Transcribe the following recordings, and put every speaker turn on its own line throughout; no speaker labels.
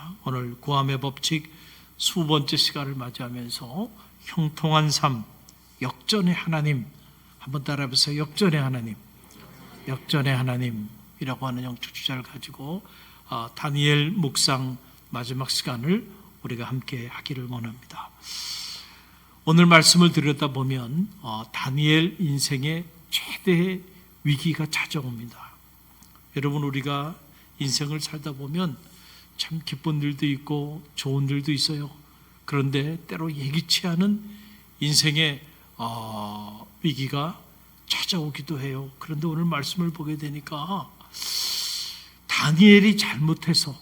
자, 오늘 구함의 법칙 20번째 시간을 맞이하면서 형통한 삶, 역전의 하나님, 한번 따라해보세요. 역전의 하나님, 역전의 하나님이라고 하는 영적 주제를 가지고 다니엘 묵상 마지막 시간을 우리가 함께 하기를 원합니다. 오늘 말씀을 들여다보면 다니엘 인생의 최대의 위기가 찾아옵니다. 여러분, 우리가 인생을 살다 보면 참 기쁜 일도 있고 좋은 일도 있어요. 그런데 때로 예기치 않은 인생의 위기가 찾아오기도 해요. 그런데 오늘 말씀을 보게 되니까 다니엘이 잘못해서,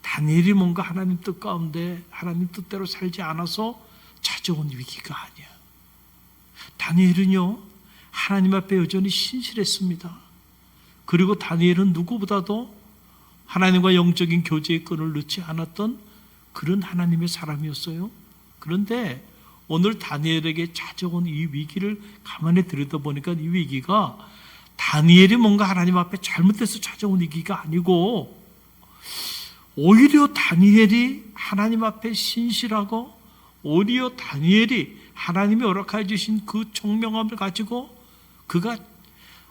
다니엘이 뭔가 하나님 뜻 가운데 하나님 뜻대로 살지 않아서 찾아온 위기가 아니야. 다니엘은요, 하나님 앞에 여전히 신실했습니다. 그리고 다니엘은 누구보다도 하나님과 영적인 교제의 끈을 놓지 않았던 그런 하나님의 사람이었어요. 그런데 오늘 다니엘에게 찾아온 이 위기를 가만히 들여다보니까 이 위기가 다니엘이 뭔가 하나님 앞에 잘못해서 찾아온 위기가 아니고, 오히려 다니엘이 하나님 앞에 신실하고, 오히려 다니엘이 하나님이 허락해 주신 그 총명함을 가지고 그가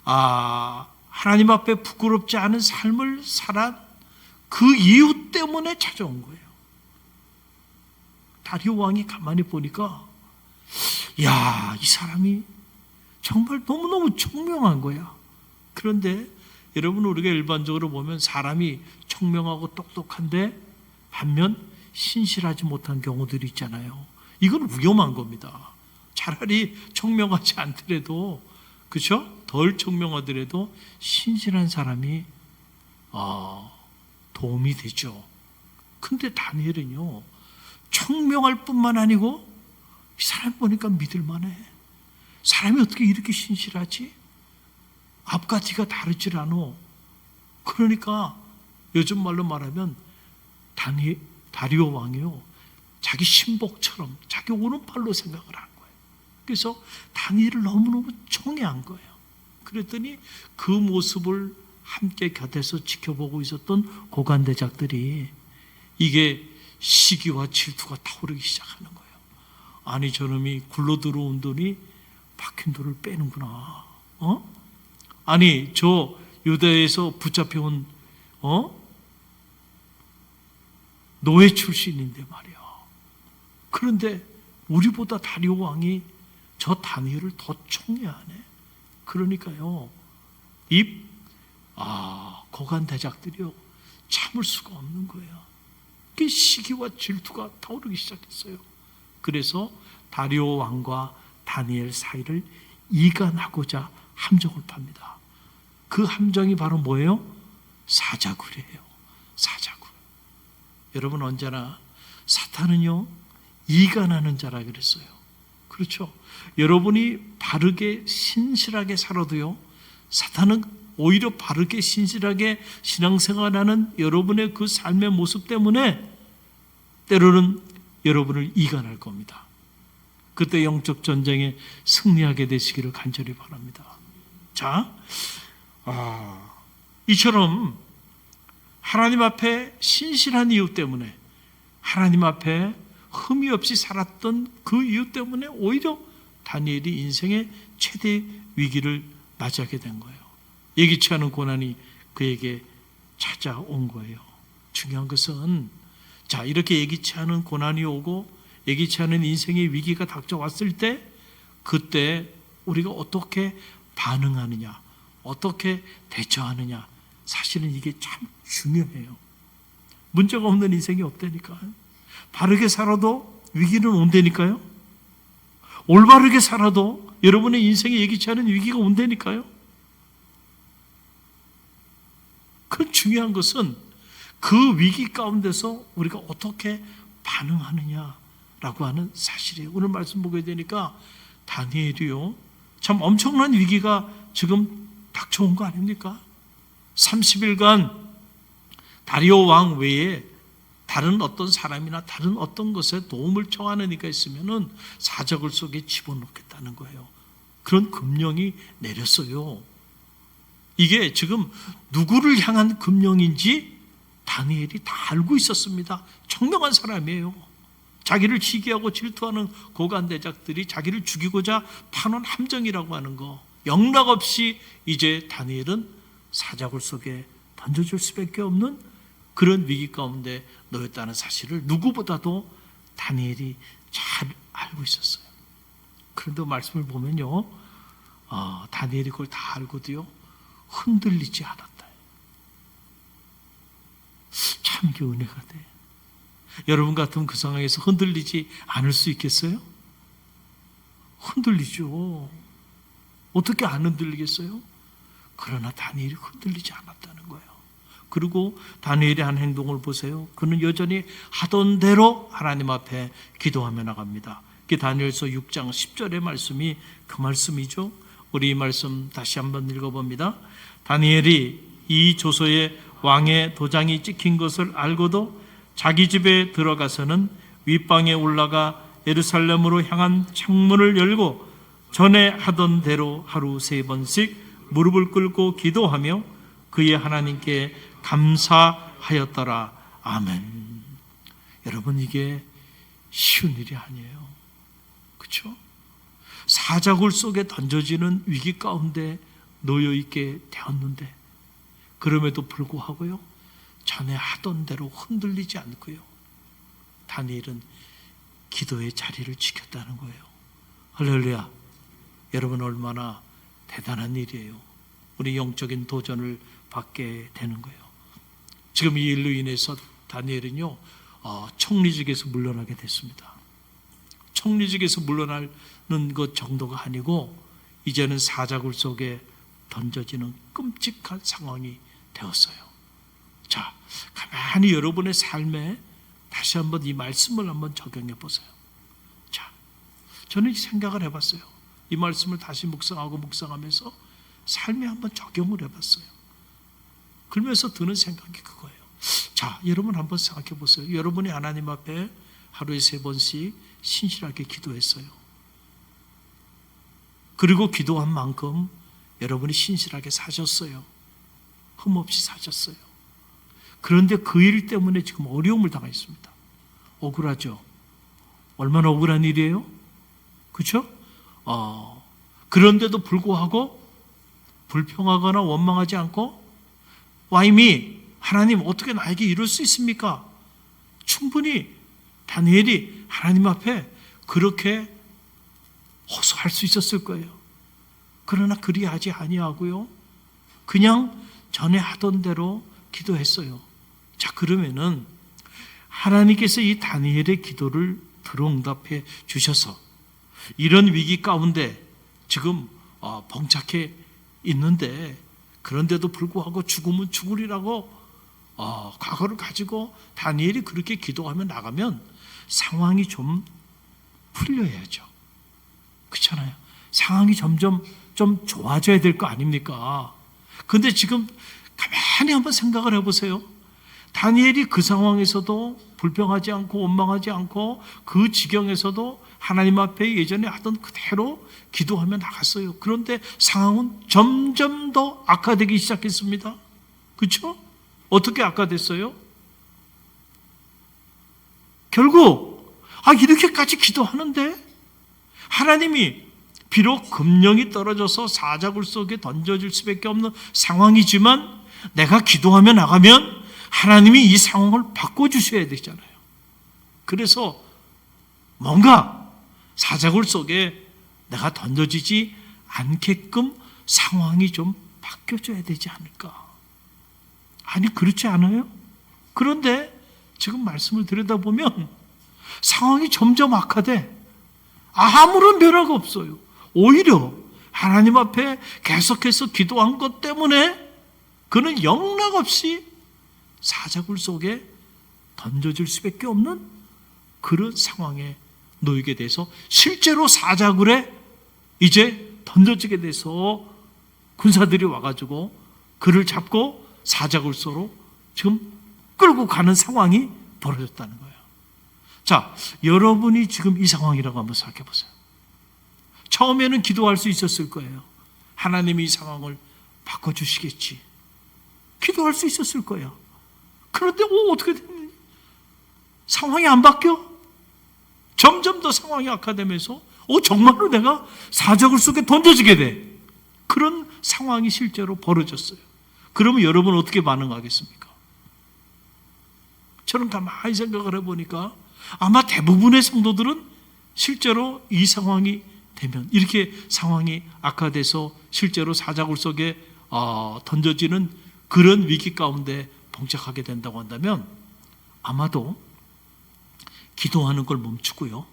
하나님 앞에 부끄럽지 않은 삶을 살아 그 이유 때문에 찾아온 거예요. 다리오 왕이 가만히 보니까 야, 이 사람이 정말 너무너무 총명한 거야. 그런데 여러분, 우리가 일반적으로 보면 사람이 총명하고 똑똑한데 반면 신실하지 못한 경우들이 있잖아요. 이건 위험한 겁니다. 차라리 총명하지 않더라도, 그렇죠? 덜 총명하더라도 신실한 사람이 도움이 되죠. 근데 다니엘은요, 총명할 뿐만 아니고 이 사람 보니까 믿을만해. 사람이 어떻게 이렇게 신실하지? 앞과 뒤가 다르질 않아. 그러니까 요즘 말로 말하면 다리오 왕이요, 자기 신복처럼 자기 오른팔로 생각을 한 거예요. 그래서 다니엘을 너무너무 총애한 거예요. 그랬더니 그 모습을 함께 곁에서 지켜보고 있었던 고관대작들이 이게 시기와 질투가 타오르기 시작하는 거예요. 아니, 저놈이 굴러 들어온 돈이 박힌 돈을 빼는구나. 아니, 저 유다에서 붙잡혀온 노예 출신인데 말이야. 그런데 우리보다 다리오 왕이 저 다니엘을 더 총애하네. 그러니까요, 이 고관 대작들이요, 참을 수가 없는 거예요. 그 시기와 질투가 타오르기 시작했어요. 그래서 다리오 왕과 다니엘 사이를 이간하고자 함정을 팝니다. 그 함정이 바로 뭐예요? 사자굴이에요. 사자굴. 여러분, 언제나 사탄은요, 이간하는 자라 그랬어요. 그렇죠? 여러분이 바르게 신실하게 살아도요, 사탄은 오히려 바르게 신실하게 신앙생활하는 여러분의 그 삶의 모습 때문에 때로는 여러분을 이간할 겁니다. 그때 영적 전쟁에 승리하게 되시기를 간절히 바랍니다. 자, 이처럼 하나님 앞에 신실한 이유 때문에, 하나님 앞에 흠이 없이 살았던 그 이유 때문에 오히려 다니엘이 인생의 최대 위기를 맞이하게 된 거예요. 예기치 않은 고난이 그에게 찾아온 거예요. 중요한 것은, 자, 이렇게 예기치 않은 고난이 오고 예기치 않은 인생의 위기가 닥쳐왔을 때, 그때 우리가 어떻게 반응하느냐, 어떻게 대처하느냐, 사실은 이게 참 중요해요. 문제가 없는 인생이 없다니까요. 바르게 살아도 위기는 온다니까요. 올바르게 살아도 여러분의 인생에 예기치 않은 위기가 온다니까요. 그 중요한 것은 그 위기 가운데서 우리가 어떻게 반응하느냐라고 하는 사실이에요. 오늘 말씀 보게 되니까 다니엘이요, 참 엄청난 위기가 지금 닥쳐온 거 아닙니까? 30일간 다리오 왕 외에 다른 어떤 사람이나 다른 어떤 것에 도움을 청하는 이가 있으면은 사자굴 속에 집어넣겠다는 거예요. 그런 금령이 내렸어요. 이게 지금 누구를 향한 금령인지 다니엘이 다 알고 있었습니다. 청명한 사람이에요. 자기를 시기하고 질투하는 고관대작들이 자기를 죽이고자 파놓은 함정이라고 하는 거 영락없이 이제 다니엘은 사자굴 속에 던져줄 수밖에 없는 그런 위기 가운데 놓였다는 사실을 누구보다도 다니엘이 잘 알고 있었어요. 그런데 말씀을 보면요, 다니엘이 그걸 다 알고도요 흔들리지 않았다. 참 이게 은혜가 돼. 여러분 같으면 그 상황에서 흔들리지 않을 수 있겠어요? 흔들리죠. 어떻게 안 흔들리겠어요? 그러나 다니엘이 흔들리지 않았다는 거예요. 그리고 다니엘의 한 행동을 보세요. 그는 여전히 하던 대로 하나님 앞에 기도하며 나갑니다. 그게 다니엘서 6장 10절의 말씀이 그 말씀이죠. 우리 이 말씀 다시 한번 읽어봅니다. 다니엘이 이 조서에 왕의 도장이 찍힌 것을 알고도 자기 집에 들어가서는 윗방에 올라가 예루살렘으로 향한 창문을 열고 전에 하던 대로 하루 3번씩 무릎을 꿇고 기도하며 그의 하나님께 감사하였더라. 아멘. 여러분, 이게 쉬운 일이 아니에요. 그렇죠? 사자굴 속에 던져지는 위기 가운데 놓여 있게 되었는데 그럼에도 불구하고요, 전에 하던 대로 흔들리지 않고요, 다니엘은 기도의 자리를 지켰다는 거예요. 할렐루야. 여러분, 얼마나 대단한 일이에요. 우리 영적인 도전을 받게 되는 거예요. 지금 이 일로 인해서 다니엘은요, 총리직에서 물러나게 됐습니다. 총리직에서 물러나는 것 정도가 아니고 이제는 사자굴 속에 던져지는 끔찍한 상황이 되었어요. 자, 가만히 여러분의 삶에 다시 한번 이 말씀을 한번 적용해 보세요. 자, 저는 생각을 해봤어요. 이 말씀을 다시 묵상하면서 삶에 한번 적용을 해봤어요. 그러면서 드는 생각이 그거예요. 자, 여러분 한번 생각해 보세요. 여러분이 하나님 앞에 하루에 3번씩 신실하게 기도했어요. 그리고 기도한 만큼 여러분이 신실하게 사셨어요. 흠없이 사셨어요. 그런데 그 일 때문에 지금 어려움을 당했습니다. 억울하죠? 얼마나 억울한 일이에요? 그렇죠? 그런데도 불구하고 불평하거나 원망하지 않고 와임이 하나님 어떻게 나에게 이럴 수 있습니까? 충분히 다니엘이 하나님 앞에 그렇게 호소할 수 있었을 거예요. 그러나 그리하지 아니하고요, 그냥 전에 하던 대로 기도했어요. 자, 그러면은 하나님께서 이 다니엘의 기도를 들어응답해 주셔서 이런 위기 가운데 지금 봉착해 있는데 그런데도 불구하고 죽으면 죽으리라고 과거를 가지고 다니엘이 그렇게 기도하며 나가면 상황이 좀 풀려야죠. 그렇잖아요. 상황이 점점 좀 좋아져야 될 거 아닙니까? 그런데 지금 가만히 한번 생각을 해보세요. 다니엘이 그 상황에서도 불평하지 않고 원망하지 않고 그 지경에서도 하나님 앞에 예전에 하던 그대로 기도하며 나갔어요. 그런데 상황은 점점 더 악화되기 시작했습니다. 그렇죠? 어떻게 악화됐어요? 결국 이렇게까지 기도하는데 하나님이 비록 금령이 떨어져서 사자굴 속에 던져질 수밖에 없는 상황이지만 내가 기도하며 나가면 하나님이 이 상황을 바꿔주셔야 되잖아요. 그래서 뭔가 사자굴 속에 내가 던져지지 않게끔 상황이 좀 바뀌어줘야 되지 않을까. 아니, 그렇지 않아요? 그런데 지금 말씀을 들여다보면 상황이 점점 악화돼. 아무런 변화가 없어요. 오히려 하나님 앞에 계속해서 기도한 것 때문에 그는 영락없이 사자굴 속에 던져질 수밖에 없는 그런 상황에 놓이게 돼서 실제로 사자굴에 이제 던져지게 돼서 군사들이 와가지고 그를 잡고 사자굴 속으로 지금 끌고 가는 상황이 벌어졌다는 거예요. 자, 여러분이 지금 이 상황이라고 한번 생각해 보세요. 처음에는 기도할 수 있었을 거예요. 하나님이 이 상황을 바꿔주시겠지. 기도할 수 있었을 거예요. 그런데 어떻게 됐느냐? 상황이 안 바뀌어? 점점 더 상황이 악화되면서 정말로 내가 사자굴 속에 던져지게 돼. 그런 상황이 실제로 벌어졌어요. 그러면 여러분 어떻게 반응하겠습니까? 저는 가만히 생각을 해보니까 아마 대부분의 성도들은 실제로 이 상황이 되면, 이렇게 상황이 악화돼서 실제로 사자굴 속에 던져지는 그런 위기 가운데 봉착하게 된다고 한다면 아마도 기도하는 걸 멈추고요,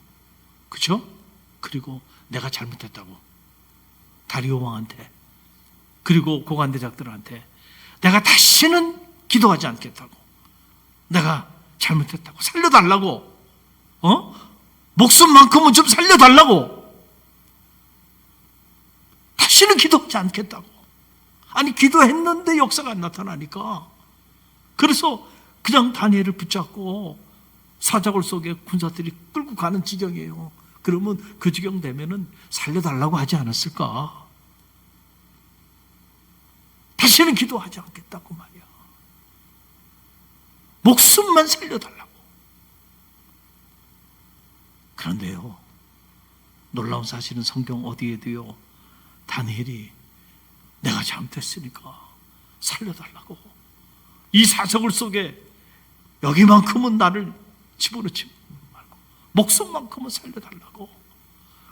그렇죠? 그리고 내가 잘못했다고 다리오 왕한테, 그리고 고관대장들한테 내가 다시는 기도하지 않겠다고, 내가 잘못했다고 살려달라고, 목숨만큼은 좀 살려달라고, 다시는 기도하지 않겠다고. 아니, 기도했는데 역사가 안 나타나니까, 그래서 그냥 다니엘을 붙잡고 사자굴 속에 군사들이 끌고 가는 지경이에요. 그러면 그 지경 되면은 살려달라고 하지 않았을까? 다시는 기도하지 않겠다고 말이야. 목숨만 살려달라고. 그런데요, 놀라운 사실은 성경 어디에도요, 다니엘이 내가 잘못했으니까 살려달라고, 이 사자굴 속에 여기만큼은 나를 집어넣지 말고 목숨만큼은 살려달라고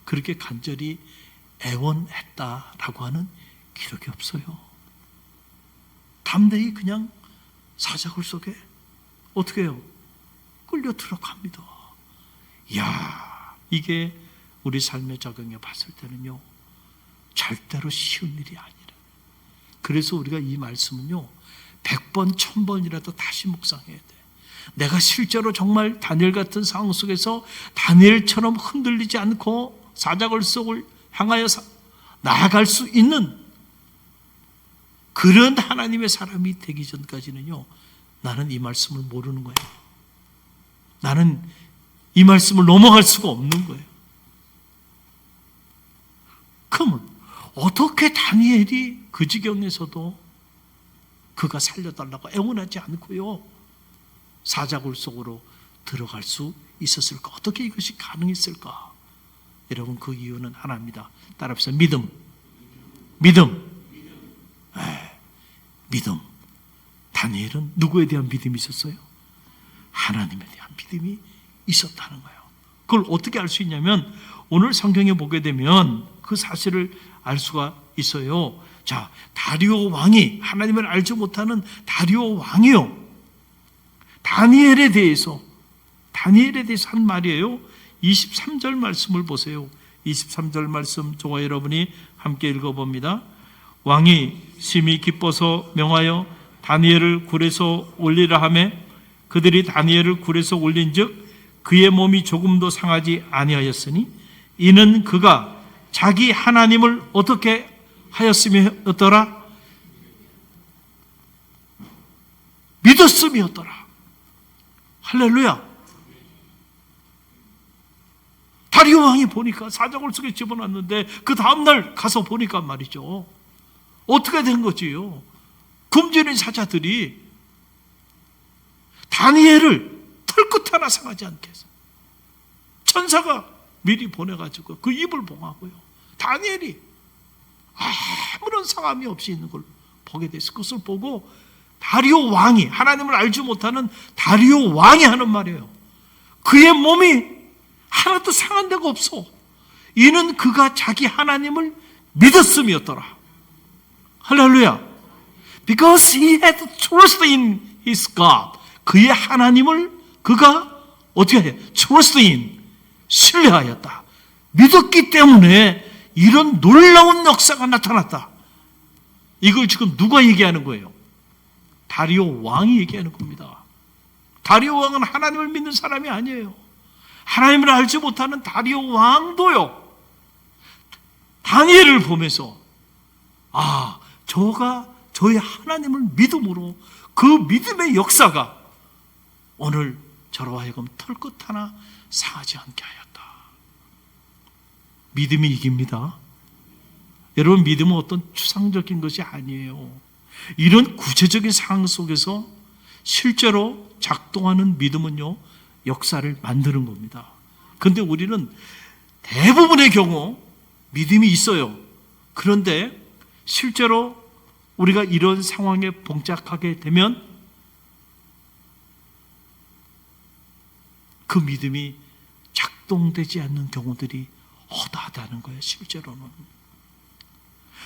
그렇게 간절히 애원했다라고 하는 기록이 없어요. 담대히 그냥 사자굴 속에 어떻게 해요? 끌려 들어갑니다. 이야, 이게 우리 삶의 적용에 봤을 때는요, 절대로 쉬운 일이 아니라. 그래서 우리가 이 말씀은요, 100번, 1000번이라도 다시 묵상해야 돼. 내가 실제로 정말 다니엘 같은 상황 속에서 다니엘처럼 흔들리지 않고 사자굴 속을 향하여 나아갈 수 있는 그런 하나님의 사람이 되기 전까지는요, 나는 이 말씀을 모르는 거예요. 나는 이 말씀을 넘어갈 수가 없는 거예요. 그러면 어떻게 다니엘이 그 지경에서도 그가 살려달라고 애원하지 않고요, 사자굴 속으로 들어갈 수 있었을까? 어떻게 이것이 가능했을까? 여러분, 그 이유는 하나입니다. 따라합시다. 믿음. 믿음. 다니엘은 누구에 대한 믿음이 있었어요? 하나님에 대한 믿음이 있었다는 거예요. 그걸 어떻게 알 수 있냐면 오늘 성경에 보게 되면 그 사실을 알 수가 있어요. 자, 다리오 왕이, 하나님을 알지 못하는 다리오 왕이요, 다니엘에 대해서 한 말이에요. 23절 말씀을 보세요. 23절 말씀 저와 여러분이 함께 읽어봅니다. 왕이 심히 기뻐서 명하여 다니엘을 굴에서 올리라 하매 그들이 다니엘을 굴에서 올린즉 그의 몸이 조금도 상하지 아니하였으니 이는 그가 자기 하나님을 어떻게 하였음이었더라? 믿었음이었더라. 할렐루야. 다리오 왕이 보니까 사자굴 속에 집어넣었는데 그 다음날 가서 보니까 말이죠, 어떻게 된 거지요? 굶주린 사자들이 다니엘을 털끝 하나 상하지 않게 해서 천사가 미리 보내가지고 그 입을 봉하고요, 다니엘이 아무런 상함이 없이 있는 걸 보게 됐을 것을 보고 다리오 왕이, 하나님을 알지 못하는 다리오 왕이 하는 말이에요. 그의 몸이 하나도 상한 데가 없어. 이는 그가 자기 하나님을 믿었음이었더라. 할렐루야. Because he had trust in his God. 그의 하나님을 그가 어떻게 해? Trust in, 신뢰하였다. 믿었기 때문에 이런 놀라운 역사가 나타났다. 이걸 지금 누가 얘기하는 거예요? 다리오 왕이 얘기하는 겁니다. 다리오 왕은 하나님을 믿는 사람이 아니에요. 하나님을 알지 못하는 다리오 왕도요, 다니엘을 보면서 저가 저의 하나님을 믿음으로 그 믿음의 역사가 오늘 저로 하여금 털끝 하나 상하지 않게 하였다. 믿음이 이깁니다. 여러분, 믿음은 어떤 추상적인 것이 아니에요. 이런 구체적인 상황 속에서 실제로 작동하는 믿음은요, 역사를 만드는 겁니다. 그런데 우리는 대부분의 경우 믿음이 있어요. 그런데 실제로 우리가 이런 상황에 봉착하게 되면 그 믿음이 작동되지 않는 경우들이 허다하다는 거예요. 실제로는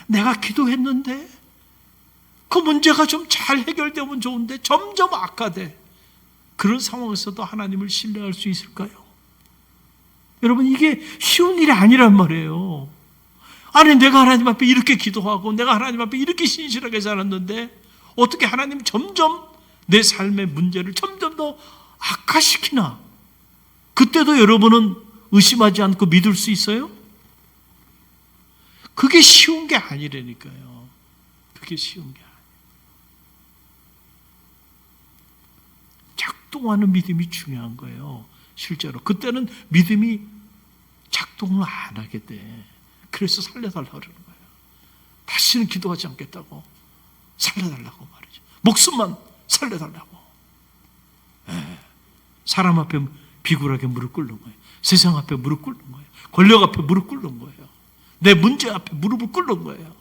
내가 기도했는데 그 문제가 좀 잘 해결되면 좋은데 점점 악화돼. 그런 상황에서도 하나님을 신뢰할 수 있을까요? 여러분, 이게 쉬운 일이 아니란 말이에요. 아니, 내가 하나님 앞에 이렇게 기도하고 내가 하나님 앞에 이렇게 신실하게 살았는데 어떻게 하나님 점점 내 삶의 문제를 점점 더 악화시키나? 그때도 여러분은 의심하지 않고 믿을 수 있어요? 그게 쉬운 게 아니라니까요. 그게 쉬운 게 아니에요. 작동하는 믿음이 중요한 거예요. 실제로 그때는 믿음이 작동을 안 하게 돼. 그래서 살려달라고 그러는 거예요. 다시는 기도하지 않겠다고, 살려달라고 말이죠. 목숨만 살려달라고. 사람 앞에 비굴하게 무릎 꿇는 거예요. 세상 앞에 무릎 꿇는 거예요. 권력 앞에 무릎 꿇는 거예요. 내 문제 앞에 무릎을 꿇는 거예요.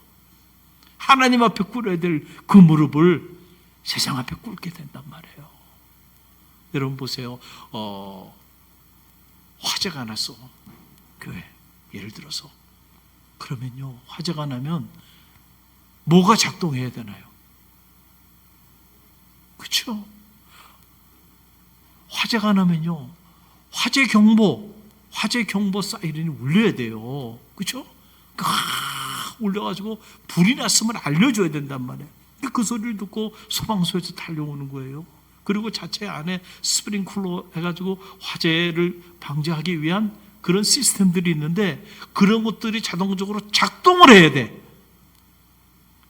하나님 앞에 꿇어야 될 그 무릎을 세상 앞에 꿇게 된단 말이에요. 여러분 보세요. 화재가 났어. 교회 예를 들어서. 그러면요, 화재가 나면 뭐가 작동해야 되나요? 그렇죠? 화재가 나면요, 화재 경보 사이렌이 울려야 돼요. 그렇죠? 울려가지고 불이 났으면 알려줘야 된단 말이에요. 그 소리를 듣고 소방서에서 달려오는 거예요. 그리고 자체 안에 스프링클러 해가지고 화재를 방지하기 위한 그런 시스템들이 있는데 그런 것들이 자동적으로 작동을 해야 돼.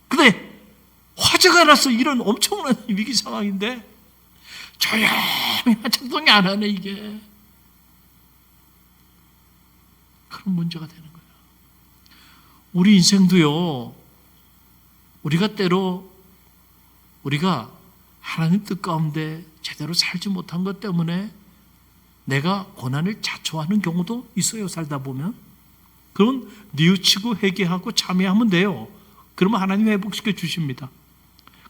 근데 화재가 나서 이런 엄청난 위기 상황인데 조용히 작동이 안 하네, 이게. 그런 문제가 되는 거예요. 우리 인생도요, 우리가 때로 우리가 하나님 뜻 가운데 제대로 살지 못한 것 때문에 내가 고난을 자초하는 경우도 있어요. 살다 보면. 그럼 뉘우치고 회개하고 참여하면 돼요. 그러면 하나님 회복시켜 주십니다.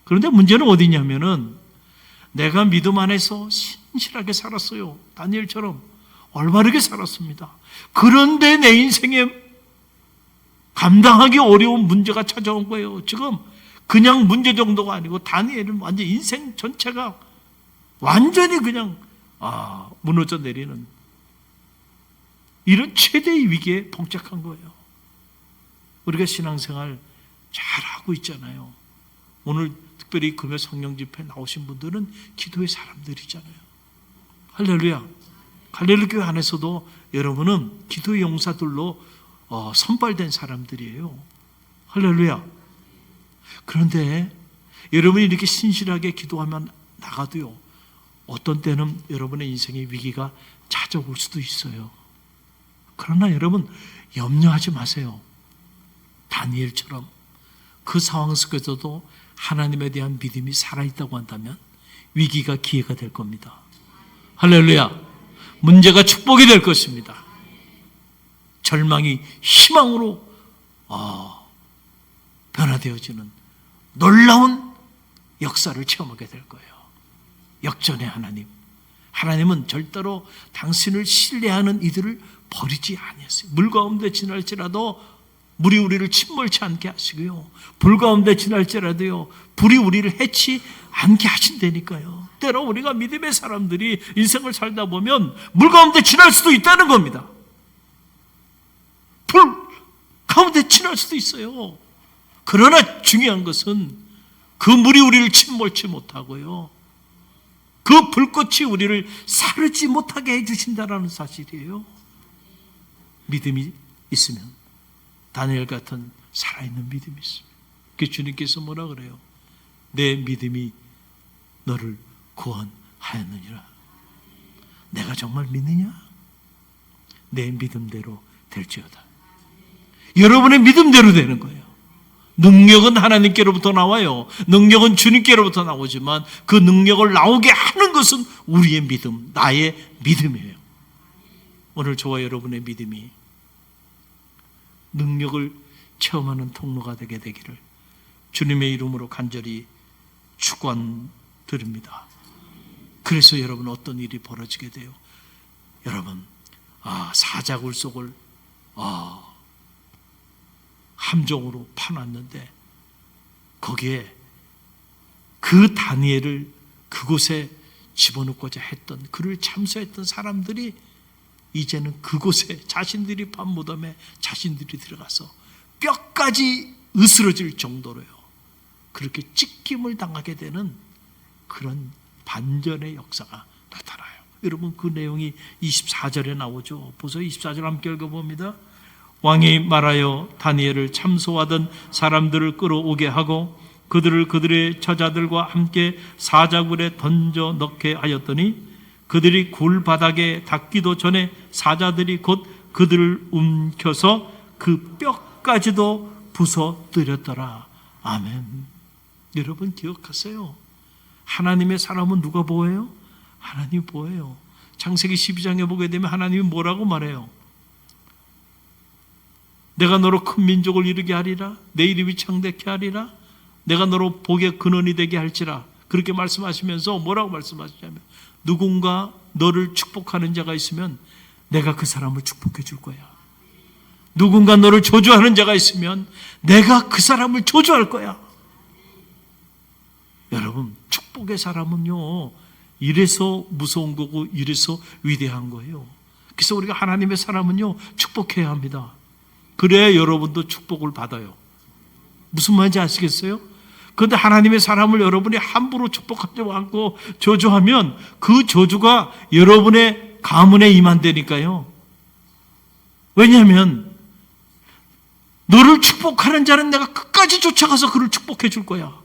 그런데 문제는 어디냐면은 내가 믿음 안에서 신실하게 살았어요. 다니엘처럼 올바르게 살았습니다. 그런데 내 인생에 감당하기 어려운 문제가 찾아온 거예요. 지금 그냥 문제 정도가 아니고 다니엘은 완전 인생 전체가 완전히 그냥 무너져 내리는 이런 최대의 위기에 봉착한 거예요. 우리가 신앙생활 잘하고 있잖아요. 오늘 특별히 금요 성령 집회 나오신 분들은 기도의 사람들이잖아요. 할렐루야. 갈릴리 교회 안에서도 여러분은 기도의 용사들로 선발된 사람들이에요. 할렐루야. 그런데 여러분이 이렇게 신실하게 기도하면 나가도요, 어떤 때는 여러분의 인생의 위기가 찾아올 수도 있어요. 그러나 여러분 염려하지 마세요. 다니엘처럼 그 상황 속에서도 하나님에 대한 믿음이 살아있다고 한다면 위기가 기회가 될 겁니다. 할렐루야. 문제가 축복이 될 것입니다. 절망이 희망으로 변화되어지는 놀라운 역사를 체험하게 될 거예요. 역전의 하나님. 하나님은 절대로 당신을 신뢰하는 이들을 버리지 아니했어요. 물 가운데 지날지라도 물이 우리를 침몰치 않게 하시고요, 불 가운데 지날지라도요 불이 우리를 해치 않게 하신다니까요. 때로 우리가 믿음의 사람들이 인생을 살다 보면 물 가운데 지날 수도 있다는 겁니다. 불 가운데 지날 수도 있어요. 그러나 중요한 것은 그 물이 우리를 침몰치 못하고요, 그 불꽃이 우리를 사르지 못하게 해주신다는 사실이에요. 믿음이 있으면, 다니엘 같은 살아있는 믿음이 있으면. 그 주님께서 뭐라 그래요? 내 믿음이 너를 구원하였느니라. 내가 정말 믿느냐? 내 믿음대로 될지어다. 여러분의 믿음대로 되는 거예요. 능력은 하나님께로부터 나와요. 능력은 주님께로부터 나오지만 그 능력을 나오게 하는 것은 우리의 믿음, 나의 믿음이에요. 오늘 저와 여러분의 믿음이 능력을 체험하는 통로가 되게 되기를 주님의 이름으로 간절히 축원드립니다. 그래서 여러분 어떤 일이 벌어지게 돼요? 여러분 사자굴 속을 함정으로 파놨는데 거기에 그 다니엘을 그곳에 집어넣고자 했던, 그를 참소했던 사람들이 이제는 그곳에 자신들이 밤무덤에 자신들이 들어가서 뼈까지 으스러질 정도로요, 그렇게 찢김을 당하게 되는 그런 반전의 역사가 나타나요. 여러분 그 내용이 24절에 나오죠. 보세요. 24절 함께 읽어봅니다. 왕이 말하여 다니엘을 참소하던 사람들을 끌어오게 하고 그들을 그들의 처자들과 함께 사자굴에 던져 넣게 하였더니 그들이 굴 바닥에 닿기도 전에 사자들이 곧 그들을 움켜서 그 뼈까지도 부서뜨렸더라. 아멘. 여러분 기억하세요. 하나님의 사람은 누가 보호해요? 하나님이 보호해요. 창세기 12장에 보게 되면 하나님이 뭐라고 말해요? 내가 너로 큰 민족을 이루게 하리라. 내 이름이 창대케 하리라. 내가 너로 복의 근원이 되게 할지라. 그렇게 말씀하시면서 뭐라고 말씀하시냐면 누군가 너를 축복하는 자가 있으면 내가 그 사람을 축복해 줄 거야. 누군가 너를 저주하는 자가 있으면 내가 그 사람을 저주할 거야. 여러분 축복의 사람은요 이래서 무서운 거고 이래서 위대한 거예요. 그래서 우리가 하나님의 사람은요 축복해야 합니다. 그래야 여러분도 축복을 받아요. 무슨 말인지 아시겠어요? 그런데 하나님의 사람을 여러분이 함부로 축복하지 않고 저주하면 그 저주가 여러분의 가문에 임한다니까요. 왜냐하면 너를 축복하는 자는 내가 끝까지 쫓아가서 그를 축복해 줄 거야.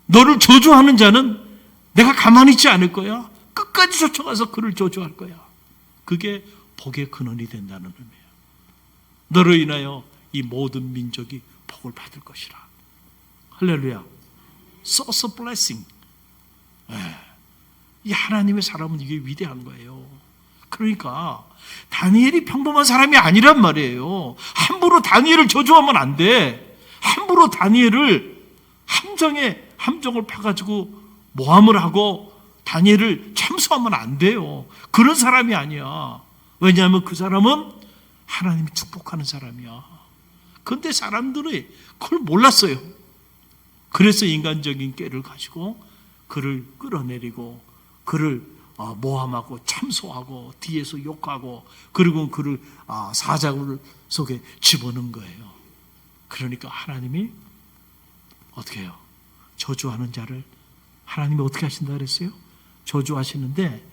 너를 저주하는 자는 내가 가만히 있지 않을 거야. 끝까지 쫓아가서 그를 저주할 거야. 그게 복의 근원이 된다는 의미예요. 너로 인하여 이 모든 민족이 복을 받을 것이라. 할렐루야. Source of blessing. 이 하나님의 사람은 이게 위대한 거예요. 그러니까 다니엘이 평범한 사람이 아니란 말이에요. 함부로 다니엘을 저주하면 안 돼. 함부로 다니엘을 함정을 파가지고 모함을 하고 다니엘을 참소하면 안 돼요. 그런 사람이 아니야. 왜냐하면 그 사람은 하나님이 축복하는 사람이야. 그런데 사람들이 그걸 몰랐어요. 그래서 인간적인 꾀를 가지고 그를 끌어내리고 그를 모함하고 참소하고 뒤에서 욕하고 그리고 그를 사자굴 속에 집어넣은 거예요. 그러니까 하나님이 어떻게 해요? 저주하는 자를 하나님이 어떻게 하신다 그랬어요? 저주하시는데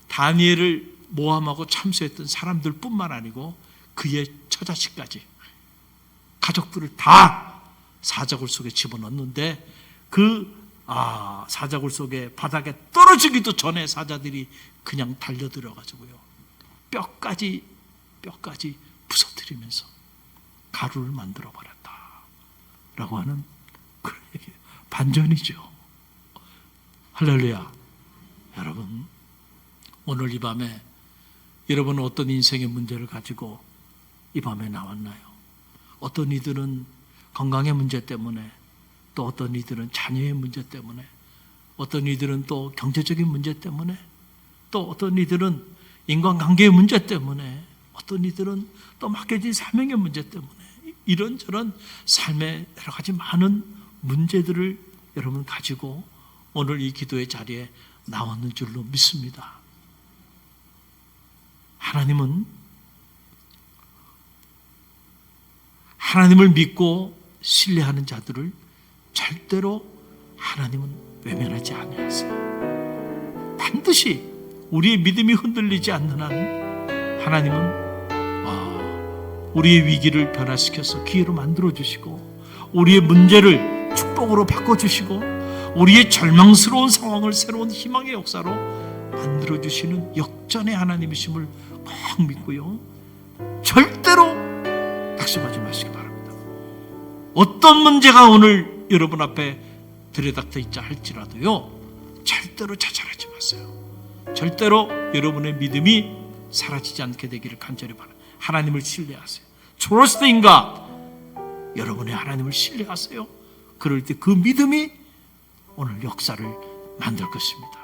다니엘을 모함하고 참소했던 사람들 뿐만 아니고 그의 처자식까지 가족들을 다 사자굴 속에 집어넣는데 그 사자굴 속에 바닥에 떨어지기도 전에 사자들이 그냥 달려들어가지고요 뼈까지 부서뜨리면서 가루를 만들어버렸다 라고 하는 그런 얘기예요. 반전이죠. 할렐루야. 여러분 오늘 이 밤에 여러분은 어떤 인생의 문제를 가지고 이 밤에 나왔나요? 어떤 이들은 건강의 문제 때문에, 또 어떤 이들은 자녀의 문제 때문에, 어떤 이들은 또 경제적인 문제 때문에, 또 어떤 이들은 인간관계의 문제 때문에, 어떤 이들은 또 맡겨진 사명의 문제 때문에 이런저런 삶의 여러 가지 많은 문제들을 여러분 가지고 오늘 이 기도의 자리에 나왔는 줄로 믿습니다. 하나님을 믿고 신뢰하는 자들을 절대로 하나님은 외면하지 않으세요. 반드시 우리의 믿음이 흔들리지 않는 한 하나님은 우리의 위기를 변화시켜서 기회로 만들어주시고 우리의 문제를 축복으로 바꿔주시고 우리의 절망스러운 상황을 새로운 희망의 역사로 만들어주시는 역전의 하나님이심을 꼭 믿고요. 절대로 낙심하지 마시기 바랍니다. 어떤 문제가 오늘 여러분 앞에 들여닥쳐 있자 할지라도요, 절대로 좌절하지 마세요. 절대로 여러분의 믿음이 사라지지 않게 되기를 간절히 바랍니다. 하나님을 신뢰하세요. Trust in God. 여러분의 하나님을 신뢰하세요. 그럴 때 그 믿음이 오늘 역사를 만들 것입니다.